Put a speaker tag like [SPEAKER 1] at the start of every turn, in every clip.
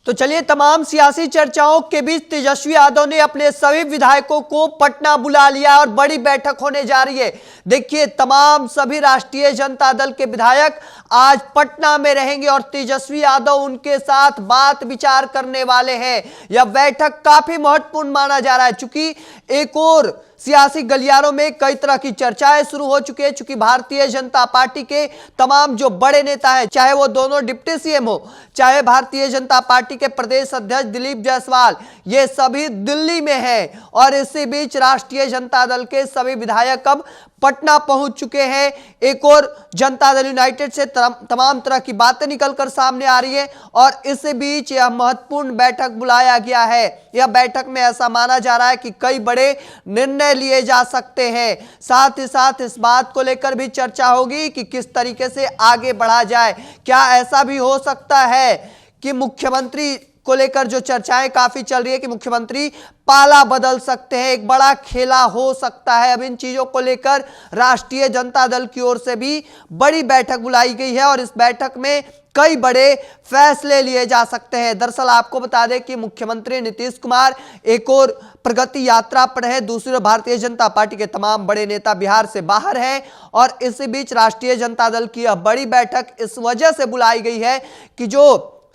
[SPEAKER 1] तो चलिए, तमाम सियासी चर्चाओं के बीच तेजस्वी यादव ने अपने सभी विधायकों को पटना बुला लिया और बड़ी बैठक होने जा रही है। देखिए, तमाम सभी राष्ट्रीय जनता दल के विधायक आज पटना में रहेंगे और तेजस्वी यादव उनके साथ बात विचार करने वाले हैं। यह बैठक काफी महत्वपूर्ण माना जा रहा है, चूंकि एक और सियासी गलियारों में कई तरह की चर्चाएं शुरू हो चुकी है। चूंकि भारतीय जनता पार्टी के तमाम जो बड़े नेता हैं, चाहे वो दोनों डिप्टी सीएम हो, चाहे भारतीय जनता पार्टी के प्रदेश अध्यक्ष दिलीप जायसवाल, ये सभी दिल्ली में हैं और इसी बीच राष्ट्रीय जनता दल के सभी विधायक अब पटना पहुंच चुके हैं। एक और जनता दल यूनाइटेड से तमाम तरह की बातें निकलकर सामने आ रही है और इसी बीच यह महत्वपूर्ण बैठक बुलाया गया है। यह बैठक में ऐसा माना जा रहा है कि कई बड़े निर्णय लिए जा सकते हैं। साथ ही साथ इस बात को लेकर भी चर्चा होगी कि किस तरीके से आगे बढ़ा जाए। क्या ऐसा भी हो सकता है कि मुख्यमंत्री को लेकर जो चर्चाएं काफी चल रही है कि मुख्यमंत्री पाला बदल सकते हैं, एक बड़ा खेला हो सकता है। अब इन चीजों को लेकर राष्ट्रीय जनता दल की ओर से भी बड़ी बैठक बुलाई गई है और इस बैठक में कई बड़े फैसले लिए जा सकते हैं। दरअसल आपको बता दें कि मुख्यमंत्री नीतीश कुमार एक और प्रगति यात्रा पर है, दूसरे भारतीय जनता पार्टी के तमाम बड़े नेता बिहार से बाहर हैं और इसी बीच राष्ट्रीय जनता दल की यह बड़ी बैठक इस वजह से बुलाई गई है कि जो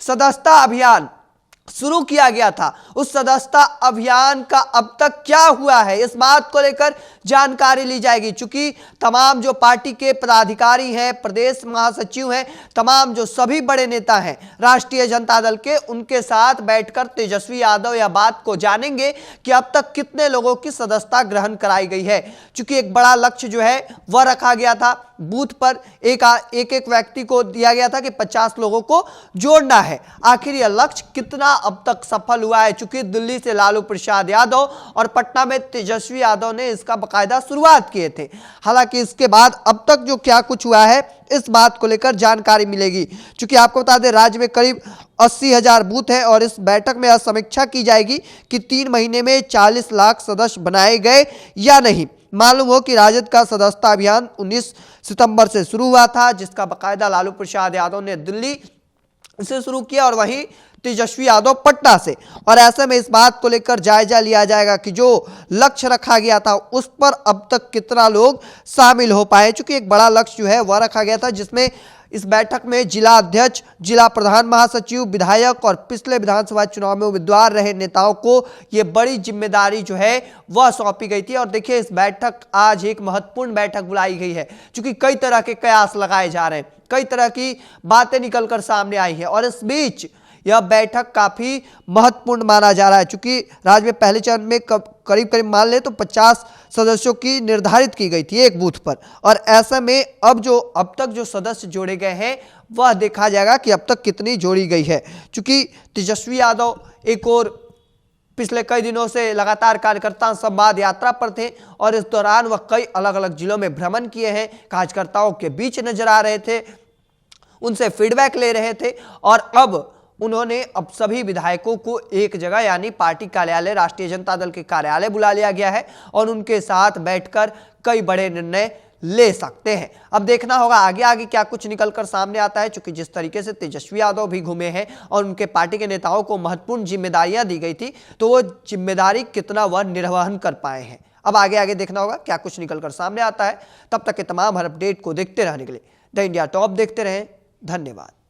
[SPEAKER 1] सदस्यता अभियान शुरू किया गया था, उस सदस्यता अभियान का अब तक क्या हुआ है, इस बात को लेकर जानकारी ली जाएगी। चूंकि तमाम जो पार्टी के पदाधिकारी हैं, प्रदेश महासचिव हैं, तमाम जो सभी बड़े नेता हैं राष्ट्रीय जनता दल के, उनके साथ बैठकर तेजस्वी यादव यह बात को जानेंगे कि अब तक कितने लोगों की सदस्यता ग्रहण कराई गई है। चूंकि एक बड़ा लक्ष्य जो है वह रखा गया था, बूथ पर एक व्यक्ति को दिया गया था कि 50 लोगों को जोड़ना है। आखिर यह लक्ष्य कितना अब तक सफल हुआ है? चूंकि दिल्ली से लालू प्रसाद यादव और पटना में तेजस्वी यादव ने इसका बाकायदा शुरुआत किए थे। हालांकि इसके बाद अब तक जो क्या कुछ हुआ है, इस बात को लेकर जानकारी मिलेगी। चूंकि आपको बता दें, राज्य में करीब 80,000 बूथ हैं और इस बैठक में यह समीक्षा की जाएगी कि 3 महीने में 40 लाख सदस्य बनाए गए या नहीं। मालूम हो कि राजद का सदस्यता अभियान 19 सितंबर से शुरू हुआ था, जिसका बाकायदा लालू प्रसाद यादव ने दिल्ली से शुरू किया और वहीं तेजस्वी यादव पटना से। और ऐसे में इस बात को लेकर जायजा लिया जाएगा कि जो लक्ष्य रखा गया था उस पर अब तक कितना लोग शामिल हो पाए। चूंकि एक बड़ा लक्ष्य जो है वह रखा गया था, जिसमें इस बैठक में जिला अध्यक्ष, जिला प्रधान महासचिव, विधायक और पिछले विधानसभा चुनाव में उम्मीदवार रहे नेताओं को ये बड़ी जिम्मेदारी जो है वह सौंपी गई थी। और देखिए, इस बैठक आज एक महत्वपूर्ण बैठक बुलाई गई है, क्योंकि कई तरह के कयास लगाए जा रहे हैं, कई तरह की बातें निकलकर सामने आई है और इस बीच यह बैठक काफी महत्वपूर्ण माना जा रहा है। चूंकि राज्य में पहले चरण में करीब मान ले तो 50 सदस्यों की निर्धारित की गई थी एक बूथ पर, और ऐसे में अब तक जो सदस्य जोड़े गए हैं वह देखा जाएगा कि अब तक कितनी जोड़ी गई है। चूंकि तेजस्वी यादव एक और पिछले कई दिनों से लगातार कार्यकर्ता संवाद यात्रा पर थे और इस दौरान वह कई अलग अलग जिलों में भ्रमण किए हैं, कार्यकर्ताओं के बीच नजर आ रहे थे, उनसे फीडबैक ले रहे थे और अब उन्होंने अब सभी विधायकों को एक जगह यानी पार्टी कार्यालय, राष्ट्रीय जनता दल के कार्यालय बुला लिया गया है और उनके साथ बैठकर कई बड़े निर्णय ले सकते हैं। अब देखना होगा आगे आगे क्या कुछ निकलकर सामने आता है। चूंकि जिस तरीके से तेजस्वी यादव भी घूमे हैं और उनके पार्टी के नेताओं को महत्वपूर्ण जिम्मेदारियां दी गई थी, तो वो जिम्मेदारी कितना वह निर्वहन कर पाए हैं। अब आगे आगे देखना होगा क्या कुछ निकलकर सामने आता है। तब तक के तमाम हर अपडेट को देखते रहने के लिए द इंडिया टॉप देखते रहें। धन्यवाद।